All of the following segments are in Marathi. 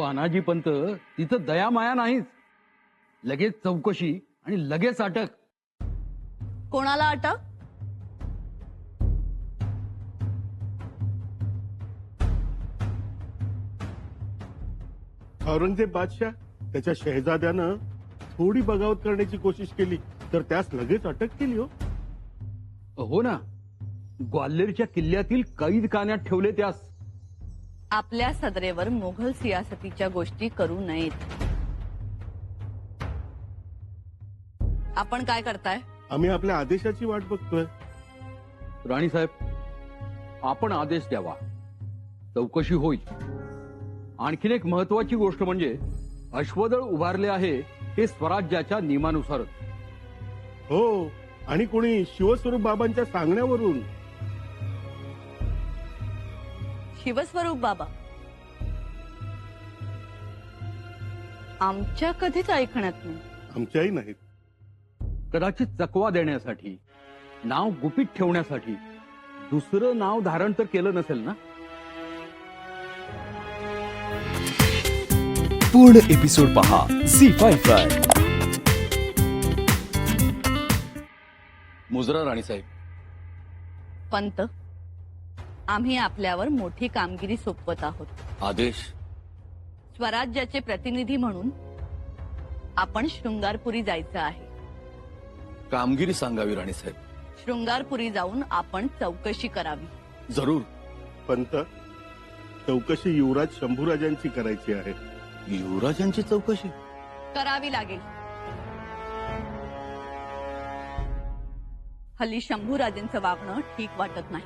अनाजी पंत, तिथं दया माया नाहीच. लगेच चौकशी आणि लगेच अटक. कोणाला अटक? औरंगजेब बादशाह त्याच्या शहजाद्यानं थोडी बगावत करण्याची कोशिश केली तर त्यास लगेच अटक केली. हो ना, ग्वाल्हेरच्या किल्ल्यातील कैद खान्यात ठेवले त्यास. आपल्या सदरेवर मोघल सियासतीच्या गोष्टी करू नयेत. आपण काय करताय? आम्ही आपल्या आदेशाची वाट बघतोय. राणी साहेब, आपण आदेश द्यावा, चौकशी होईल. आणखीन एक महत्वाची गोष्ट म्हणजे अश्वदळ उभारले आहे हे स्वराज्याच्या नियमानुसारच. हो, आणि कोणी शिवस्वरूप बाबांच्या सांगण्यावरून. शिवस्वरूप बाबा आमच्या कधीच ऐकण्यात नाही. आमच्याही नाहीत. कदाचित चकवा देण्यासाठी, नाव गुपित ठेवण्यासाठी दुसरं नाव धारण तर केलं नसेल ना. पूर्ण एपिसोड पहा झी5 वर. मुजरा राणी साहेब. पंत, आम्ही आपल्यावर मोठी कामगिरी सोपवत आहोत. आदेश. स्वराज्याचे प्रतिनिधी म्हणून आपण शृंगारपुरी जायचं आहे. कामगिरी सांगावी राणी साहेब. शृंगारपुरी जाऊन आपण चौकशी करावी. जरूर. पंत, चौकशी युवराज शंभूराजांची करायची आहे. युवराजांची चौकशी करावी लागेल. हल्ली शंभूराजेंचं वागणं ठीक वाटत नाही.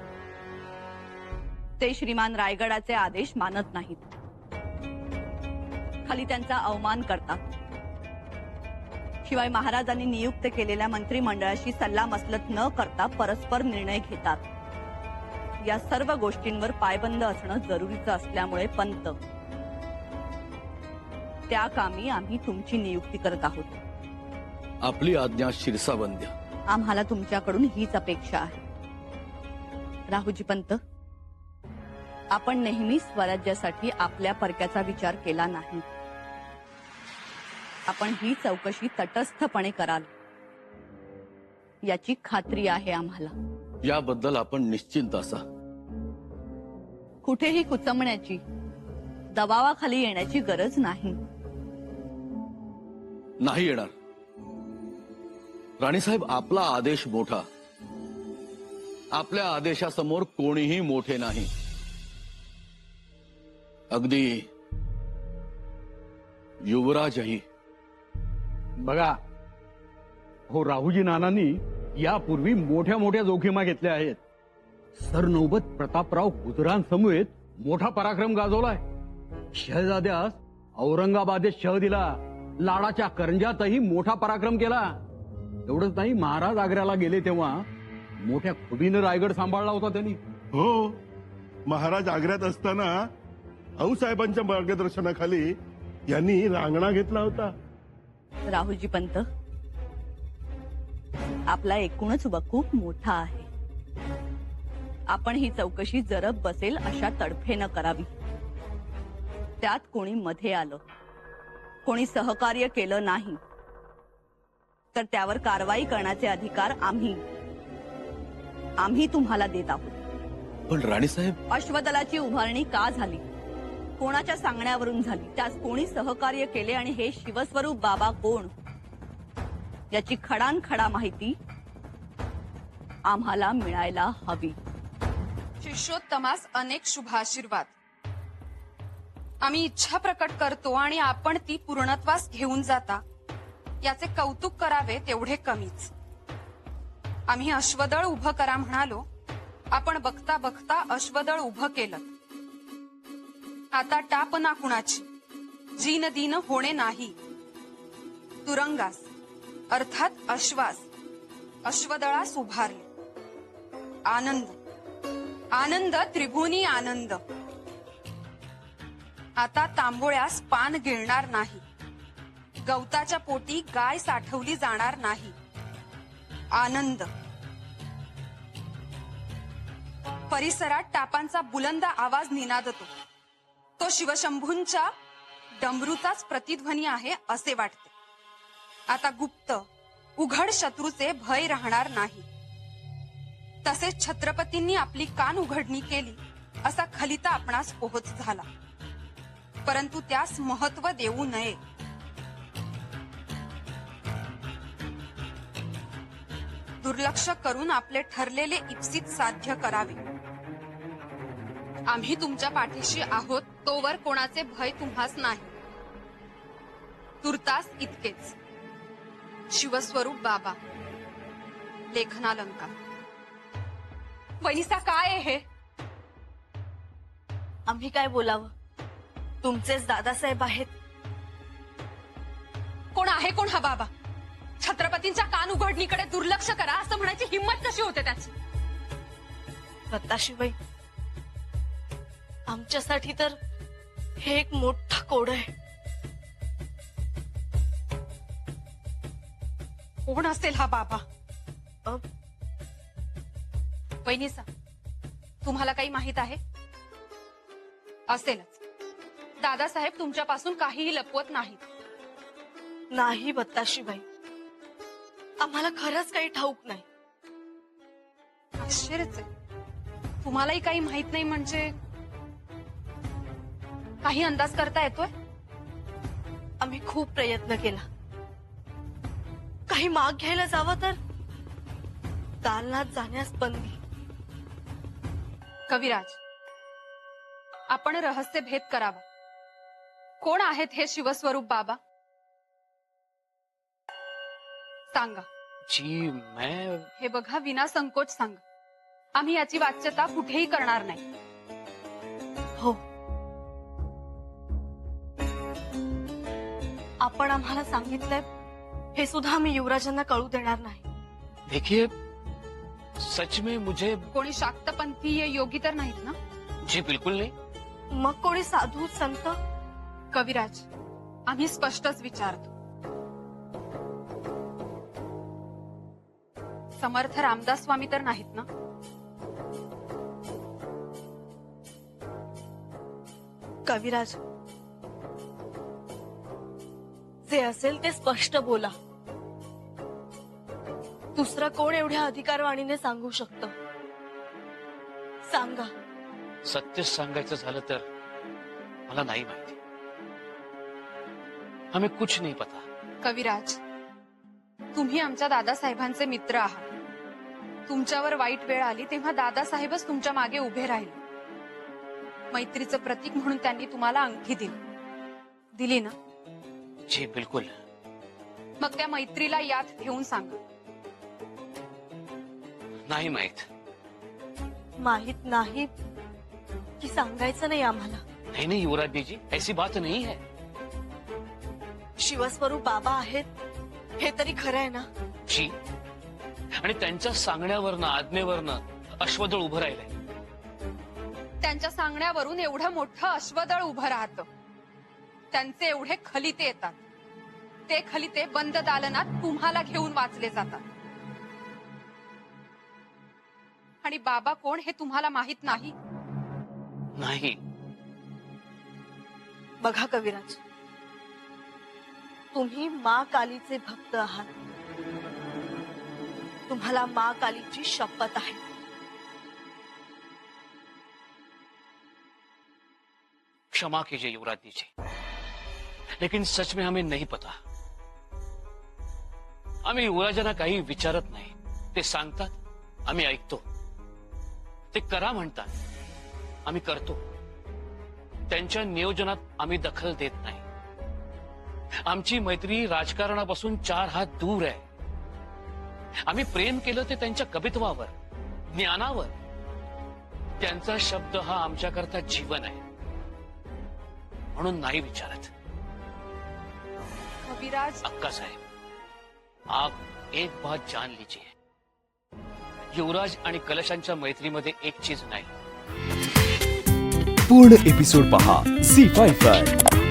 ते श्रीमान रायगडाचे आदेश मानत नाहीत. खाली त्यांचा अवमान करतात. शिवाय महाराजांनी नियुक्त केलेल्या मंत्रिमंडळाशी सल्लामसलत न करता परस्पर निर्णय घेतात. या सर्व गोष्टींवर पायबंद असणं जरुरीचं असल्यामुळे पंत, त्या कामी आम्ही तुमची नियुक्ती करत आहोत. आपली आज्ञा शिरसावंद्य. आम्हाला तुमच्याकडून हीच अपेक्षा आहे. राहुजी पंत, आपण नेहमी स्वराज्यासाठी आपल्या परक्याचा विचार केला नाही. आपण ही चौकशी तटस्थपणे कराल याची खात्री आहे आम्हाला. याबद्दल आपण निश्चिंत असा. कुठेही कुचमण्याची, दबावाखाली येण्याची गरज नाही. नाही येणार. राणीसाहेब, आपला आदेश मोठा. आपल्या आदेशासमोर कोणीही मोठे नाही. अगदी युवराजही. बघा हो, राहुजी नानांनी यापूर्वी मोठ्या मोठ्या जोखीमा घेतल्या आहेत. सरनौबत प्रतापराव गुजरांसमवेत मोठा पराक्रम गाजवलाय. शहजाद्यास औरंगाबादेत शह दिला. लाडाच्या करंजातही मोठा पराक्रम केला. एवढंच नाही, महाराज आग्र्याला गेले तेव्हा मोठ्या खुबीनं रायगड सांभाळला होता त्यांनी. हो, महाराज आग्र्यात असताना आऊसाहेबांच्या मार्गदर्शनाखाली यांनी रांगणा घेतला होता. राहुजी पंत, आपला एकूणच वकूफ मोठा आहे. आपण ही चौकशी जरब बसेल अशा तडफेनं करावी. त्यात कोणी मध्ये आलं, कोणी सहकार्य केलं नाही तर त्यावर कारवाई करण्याचे अधिकार आम्ही तुम्हाला देत आहोत. पण राणीसाहेब, अश्वदलाची उभारणी का झाली, कोणाच्या सांगण्यावरून झाली, त्यास कोणी सहकार्य केले आणि हे शिवस्वरूप बाबा कोण याची खडानखडा माहिती आम्हाला मिळायला हवी. शिष्योत्तमास अनेक शुभाशीर्वाद. आम्ही इच्छा प्रकट करतो आणि आपण ती पूर्णत्वास घेऊन जाता याचे कौतुक करावे तेवढे कमीच. आम्ही अश्वदळ उभं करा म्हणालो, आपण बघता बघता अश्वदळ उभं केलं. आता टाप ना कुणाची, जीन दीन होणे नाही. तुरंगास अर्थात अश्वास अश्वदळास उभारले. आनंद आनंद त्रिभुनी आनंद. आता तांबोळ्यास पान गिळणार नाही. गवताच्या पोटी गाय साठवली जाणार नाही. आनंद. परिसरात टापांचा बुलंद आवाज निनादतो. तो शिवशंभूंच्या डमरूचाच प्रतिध्वनी आहे असे वाटते. आता गुप्त उघड शत्रूचे भय राहणार नाही. तसेच छत्रपतींनी आपली कान उघडणी केली असा खलिता आपणास पोहोच झाला. परंतु त्यास महत्व देऊ नये. दुर्लक्ष करून आपले ठरलेले इप्सित साध्य करावे. आम्ही तुमच्या पाठीशी आहोत तोवर कोणाचे भय तुम्हास नाही. तुर्तास इतकेच. शिवस्वरूप बाबा. लेखनालंकार. वैनिसा काय आहे हे? आम्ही काय बोलावं? तुमचेच दादासाहेब आहेत. कोण आहे कोण हा बाबा? छत्रपतींच्या कान उघडणीकडे दुर्लक्ष करा असं म्हणायची हिंमत कशी होते त्याची? दत्ताशिवाई, आमच्यासाठी तर हे एक मोठा कोड आहे. कोण असेल हा बाबा? अ, वैनिसा, तुम्हाला काही माहित आहे? असेलच. दादासाहेब तुमच्यापासून काहीही लपवत नाहीत. नाही बत्ताशीबाई, आम्हाला खरंच काही ठाऊक नाही. आश्चर्यच आहे. तुम्हालाही काही माहित नाही म्हणजे काही अंदाज करता येतोय? आम्ही खूप प्रयत्न केला. काही माग घ्यायला जावं तर दालनात जाण्यास बंदी. कविराज, आपण रहस्य भेद करावा. कोण आहेत हे शिवस्वरूप बाबा? सांगा. जी मैं हे बघा, विना संकोच सांगा. आम्ही याची वाच्यता कुठेही करणार नाही. हो, आपण आम्हाला सांगितलंय हे सुद्धा आम्ही युवराजांना कळू देणार नाही. देखिए, सच में मुझे कोणी शाक्तपंथीय योगी तर नाहीत ना? जी बिल्कुल नहीं. मग कोणी साधू संत? कविराज, आम्ही स्पष्टच विचारतो. समर्थ रामदास स्वामी तर नाहीत ना? कविराज, जे असेल ते स्पष्ट बोला. दुसरं कोण एवढ्या अधिकारवाणीने सांगू शकतं? सांगा. सत्य सांगायचं झालं तर मला नाही माहिती. हमें कुछ नहीं पता. कविराज, तुम्ही आमच्या दादासाहेबांचे मित्र आहात. तुमच्यावर वाईट वेळ आली तेव्हा दादासाहेबच तुमच्या मागे उभे राहिले. मैत्रीचं प्रतीक म्हणून त्यांनी तुम्हाला अंगठी दिली ना? जी बिल्कुल. मग त्या मैत्रीला यात ठेवून सांगा. नाही माहित. माहित नाही की सांगायचं नाही आम्हाला? नहीं नहीं युवराज जी, ऐसी बात नहीं है. शिवस्वरूप बाबा आहेत हे तरी खरं आहे ना? जी, आणि त्यांच्या सांगण्यावरनं आज्ञेवरनं अश्वदळ उभं राहिलंय. त्यांच्या सांगण्यावरून एवढं मोठं अश्वदळ उभं राहतं. त्यांचे एवढे खलिते येतात. ते खलिते बंद दालनात तुम्हाला घेऊन वाचले जातात. आणि बाबा कोण हे तुम्हाला माहित नाही? नाही. बघा कविराज, तुम्ही मा कालीचे भक्त आहात. तुम्हाला मा कालीची शपथ आहे. क्षमा कीजिए युवराज जी, लेकिन सच में हमें नहीं पता. आम्ही युवराजांना काही विचारत नाही. ते सांगतात, आम्ही ऐकतो. ते करा म्हणतात, आम्ही करतो. त्यांच्या नियोजनात आम्ही दखल देत नाही. आमची मैत्री राजकारणापासून 4 हात दूर आहे. आम्ही प्रेम केलं ते त्यांच्या कवित्वावर, ज्ञानावर. त्यांचा शब्द हा आमच्याकरता जीवन आहे. म्हणून नाही विचारत. कविराज, अक्का साहेब, आप एक बात जान लीजिए. युवराज आणि कलशांच्या मैत्रीमध्ये एक चीज नाही. पूर्ण एपिसोड पहा झी5 वर.